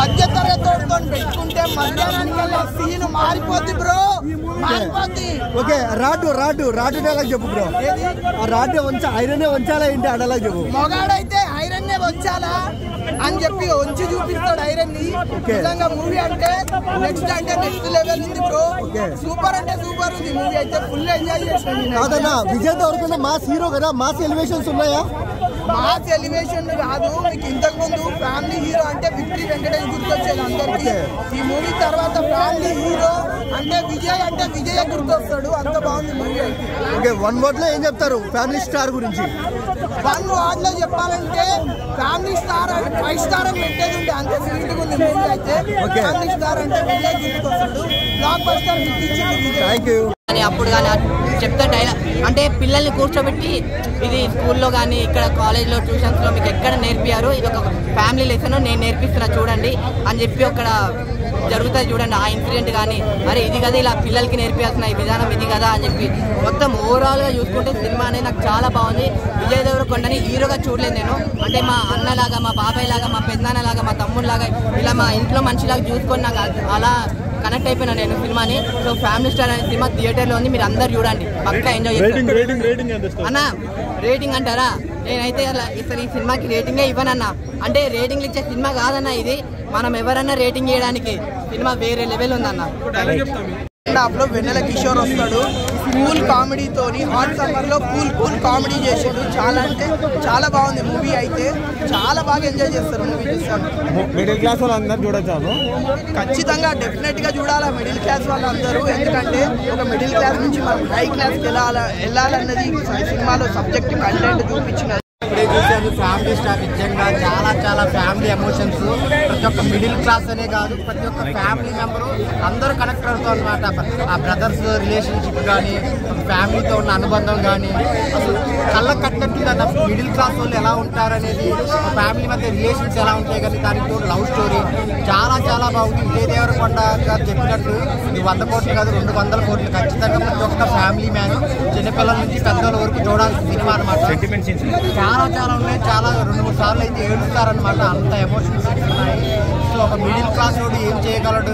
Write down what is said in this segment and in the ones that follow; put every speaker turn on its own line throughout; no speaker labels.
మధ్య తరగతితో పెట్టుకుంటే మధ్యాహ్నానికి సీన్ మారిపోద్ది బ్రో, మారిపోద్ది.
ఓకే, రాడు డైలాగ్ చెప్పు బ్రో. ఆ రాడు ఐరన్ వంచాలా ఏంటి అడలా చెప్పు.
మొగాడైతే ఐరన్ వంచాలా అని చెప్పి వంచి చూపిస్తాడు ఐరన్ ని. నిజంగా మూవీ అంటే నెక్స్ట్ లెవెల్ ఉంది బ్రో. సూపర్ అంటే సూపర్ ఉంది మూవీ అయితే, ఫుల్ ఎంజాయ్ చేసాను.
కాదన్నా విజయ్ దేవరకొండ మాస్ హీరో కదా, మాస్ ఎలివేషన్స్ ఉన్నాయా?
మాస్ ఎలివేషన్ కాదు, మీకు ఇంతకు ముందు ఫ్యామిలీ హీరో అంటే విక్టరీ వెంకటేష్ గుర్తొచ్చేది అందరికి. ఈ మూవీ తర్వాత ఫ్యామిలీ హీరో అంటే విజయ్ గుర్తొస్తాడు. అంత బాగుంది మూవీ అయితే.
ఓకే, వన్ వర్డ్ లో ఏం చెప్తారు ఫ్యామిలీ స్టార్ గురించి?
వన్ వర్డ్ లో చెప్పాలంటే ఫ్యామిలీ స్టార్ అంటే 5 స్టార్ అని పెట్టేది ఉండే, అంతే స్వీట్ ఉంది మూవీ అయితే. ఫ్యామిలీ స్టార్ అంటే విజయ్ గుర్తొస్తాడు. బ్లాక్ బస్టర్ హిట్ ఇచ్చింది విజయ్.
Thank you.
అప్పుడు కానీ చెప్తా డైలాగ్ అంటే పిల్లల్ని కూర్చోబెట్టి ఇది స్కూల్లో కానీ ఇక్కడ కాలేజ్లో ట్యూషన్స్లో మీకు ఎక్కడ నేర్పియారు, ఇది ఒక ఫ్యామిలీ లెసన్ నేను నేర్పిస్తున్నా చూడండి అని చెప్పి అక్కడ జరుగుతుంది చూడండి. ఆ ఇన్సిడెంట్ కానీ అరే ఇది కదా ఇలా పిల్లలకి నేర్పించాల్సిన ఈ విధానం ఇది కదా అని చెప్పి మొత్తం ఓవరాల్గా చూసుకుంటే సినిమా అనేది నాకు చాలా బాగుంది. విజయ్ దేవరకొండని హీరోగా చూడలేదు నేను, అంటే మా అన్నలాగా, మా బాబాయ్ లాగా, మా పెద్దనాన్నలాగా, మా తమ్ముడిలాగా ఇలా మా ఇంట్లో మనిషిలాగా చూసుకొని నాకు అలా కనెక్ట్ అయిపోయినా నేను సినిమాని. సో ఫ్యామిలీ స్టార్ అనే సినిమా థియేటర్లో ఉంది, మీరు అందరు చూడండి, పక్కా ఎంజాయ్ చేస్తారు. అన్న రేటింగ్ అంటారా, నేనైతే అసలు ఈ సినిమాకి రేటింగే ఇవ్వనన్నా. అంటే రేటింగ్లు ఇచ్చే సినిమా కాదన్నా ఇది, మనం ఎవరన్నా రేటింగ్ చేయడానికి సినిమా వేరే లెవెల్ ఉందన్న.
లో వెన్నెల కిషోర్ వస్తాడు, కూల్ కామెడీతోని హాట్ సమ్మర్ లో కూల్ కామెడీ చేసాడు. చాలా అంటే చాలా బాగుంది మూవీ అయితే, చాలా బాగా ఎంజాయ్ చేస్తారు మూవీ చూస్తాను.
మిడిల్ క్లాస్ వాళ్ళందరూ చూడొచ్చు,
ఖచ్చితంగా డెఫినెట్ గా చూడాలా మిడిల్ క్లాస్ వాళ్ళందరూ. ఎందుకంటే ఒక మిడిల్ క్లాస్ నుంచి మనం హై క్లాస్కి వెళ్ళాలన్నది సినిమాలో సబ్జెక్ట్ కంటెంట్ చూపించిన.
ఇప్పుడే చూసాను ఫ్యామిలీ స్టార్, నిజంగా చాలా ఫ్యామిలీ ఎమోషన్స్. ప్రతి ఒక్క మిడిల్ క్లాస్ అనే కాదు, ప్రతి ఒక్క ఫ్యామిలీ మెంబరు అందరూ కనెక్ట్ అవుతాం అనమాట. ఆ బ్రదర్స్ రిలేషన్షిప్ కానీ, ఫ్యామిలీతో ఉన్న అనుబంధం కానీ అసలు కళ్ళకు కట్టినట్టుంది అన్న. మిడిల్ క్లాస్ వాళ్ళు ఎలా ఉంటారనేది, ఫ్యామిలీ మధ్య రిలేషన్స్ ఎలా ఉంటాయి కానీ దానితో లవ్ స్టోరీ చాలా బాగుంది. విజయ్ దేవరకొండ గారు చెప్పినట్టు ఇది 100 కోట్లు కాదు 200 కోట్లు ఖచ్చితంగా ప్రతి ఒక్క ఫ్యామిలీ మ్యాన్ చిన్నపిల్లల నుంచి పెద్దల వరకు చూడాల్సిన సినిమా అనమాట. చాలా ఉన్నాయి, చాలా 2-3 సార్లు అయితే ఏడుస్తారనమాట, అంత ఎమోషన్స్ ఉన్నాయి. సో ఒక మిడిల్ క్లాస్ వాడు ఏం చేయగలడు,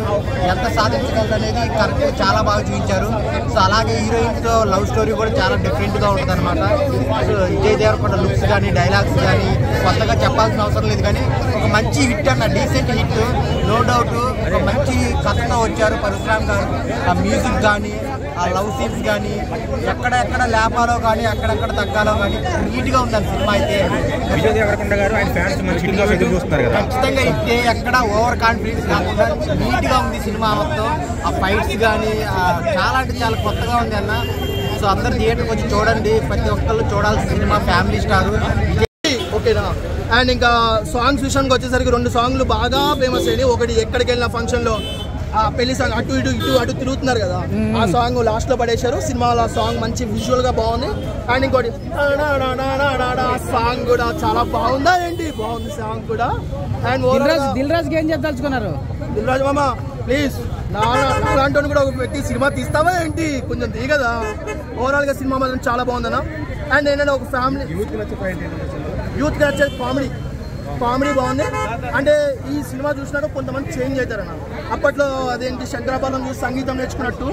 ఎంత సాధించగలడు అనేది కరెక్ట్ చాలా బాగా చూపించారు. సో అలాగే హీరోయిన్తో లవ్ స్టోరీ కూడా చాలా డిఫరెంట్గా ఉంటుంది అనమాట. సో విజయ్ దేవరకొండ లుక్స్ కానీ డైలాగ్స్ కానీ కొత్తగా చెప్పాల్సిన అవసరం లేదు, కానీ ఒక మంచి హిట్ అన్న, డీసెంట్ హిట్ నో డౌట్. ఒక మంచి కథతో వచ్చారు పరశురామ్ గారు. ఆ మ్యూజిక్ కానీ, ఆ లవ్ సీన్స్ కానీ, ఎక్కడ లేపాలో కానీ అక్కడెక్కడ తగ్గాలో కానీ నీట్గా ఉండాలి సినిమా అయితే.
విజయ్ దేవరకొండ గారు ఆయన ఫ్యాన్స్ మంచి ఎదురు చూస్తున్నారు కదా,
ఖచ్చితంగా ఇస్తే ఎక్కడ ఓవర్ కాన్ఫిడెన్స్ కాకుండా నీట్గా ఉంది సినిమా మొత్తం. ఆ ఫైట్స్ కానీ చాలా అంటే చాలా కొత్తగా ఉంది అన్న. సో అందరు థియేటర్కి వచ్చి చూడండి, ప్రతి ఒక్కళ్ళు చూడాల్సిన సినిమా ఫ్యామిలీ స్టార్.
ఓకేనా. అండ్ ఇంకా సాంగ్స్ విషయానికి వచ్చేసరికి 2 సాంగ్లు బాగా ఫేమస్ అయినాయి. ఒకటి ఎక్కడికి వెళ్ళిన ఫంక్షన్లో పెళ్లి సాంగ్ అటు తిరుగుతున్నారు కదా, ఆ సాంగ్ లాస్ట్ లో పడేశారు. సినిమాలో ఆ సాంగ్ మంచి విజువల్ గా బాగుంది. అండ్ ఇంకోటి సాంగ్ కూడా చాలా బాగుందా ఏంటి, బాగుంది సాంగ్ కూడా. అండ్
దిల్ రాజు ఏం చెప్పదలుచుకున్నారు?
దిల్ రాజు మామ ప్లీజ్ నాలాంటి కూడా ఒక వ్యక్తి సినిమా తీస్తావా ఏంటి, కొంచెం దిగదా. ఓవరాల్ గా సినిమా మాత్రం చాలా బాగుందన్న. అండ్ ఏంటంటే ఒక ఫ్యామిలీ యూత్ నచ్చే కామెడీ బాగుంది. అంటే ఈ సినిమా చూసినాక కొంతమంది చేంజ్ అవుతారన్న. అప్పట్లో అదేంటి శంకరాభరణం చూసి సంగీతం నేర్చుకున్నట్టు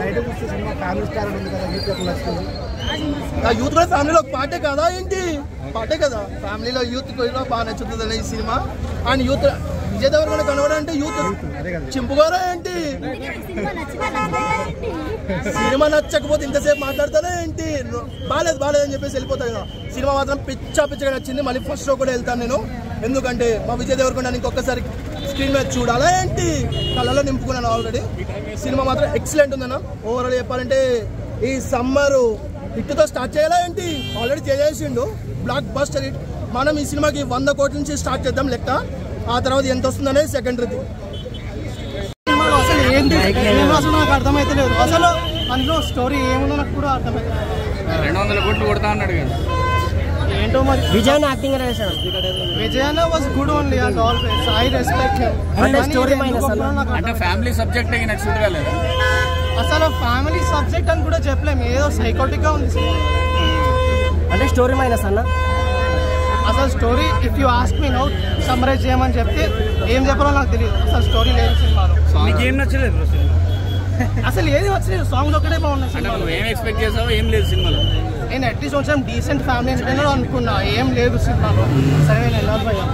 యూత్ కూడా ఫ్యామిలీలో ఒక పార్టే కదా ఏంటి, పార్టే కదా ఫ్యామిలీలో యూత్ కూడా బాగా నచ్చుతుంది ఈ cinema. And youth Vijay Deverakonda కనబడంటే యూత్ చింపుకోరా ఏంటి, సినిమా నచ్చకపోతే ఇంతసేపు మాట్లాడతానే ఏంటి, బాలేదు అని చెప్పేసి వెళ్ళిపోతాయి కదా. సినిమా మాత్రం పిచ్చగా నచ్చింది. మళ్ళీ ఫస్ట్ షో కూడా వెళ్తాను నేను, ఎందుకంటే మా విజయ్ దేవరకొండ ఇంకొకసారి స్క్రీన్ మీద చూడాలా ఏంటి, కళ్ళలో నింపుకున్నాను ఆల్రెడీ. సినిమా మాత్రం ఎక్సలెంట్ ఉందన్న. ఓవరాల్ చెప్పాలంటే ఈ సమ్మర్ హిట్తో స్టార్ట్ చేయాలా ఏంటి, ఆల్రెడీ చేసిండు బ్లాక్ బస్టర్ హిట్. మనం ఈ సినిమాకి 100 కోట్ల నుంచి స్టార్ట్ చేద్దాం లెక్క, ఆ తర్వాత ఎంత వస్తుందనేది సెకండరీ.
సినిమాలో అసలు ఏంటి అసలు నాకు అర్థమైతే లేదు, అసలు అందులో స్టోరీ ఏముందో నాకు కూడా అర్థమైతే
200 కోట్లు కొడతా అన్నాడు కదా
ఏంటో మరి.
విజయ్ యాక్టింగ్ చేశాడు,
Vijay was good only and always I respect him.
అంటే ఫ్యామిలీ సబ్జెక్ట్ నాకు సూట్ కాలేదు.
అసలు ఫ్యామిలీ సబ్జెక్ట్ అని కూడా చెప్పలేము, ఏదో సైకోటిక్ గా ఉంది
అంటే స్టోరీ మైనస్ అన్న.
అసలు story if you ask me now summarise చేయమని చెప్తే ఏం చెప్పాలో నాకు తెలియదు. అసలు స్టోరీ లేదు సినిమాలో.
ఏం నచ్చలేదు
అసలు ఏది వచ్చలేదు, సాంగ్స్ ఒకటే బాగున్నాయి సినిమాలో.
ఏం ఎక్స్పెక్ట్ చేసావు? ఏం లేదు సినిమాలో.
నేను అట్లీస్ట్ కొంచెం డీసెంట్ ఫ్యామిలీ ఎంటర్టైనర్ అనుకున్నా, ఏం లేదు సినిమాలో. సరే నేను వెళ్ళాలి భయ్యా.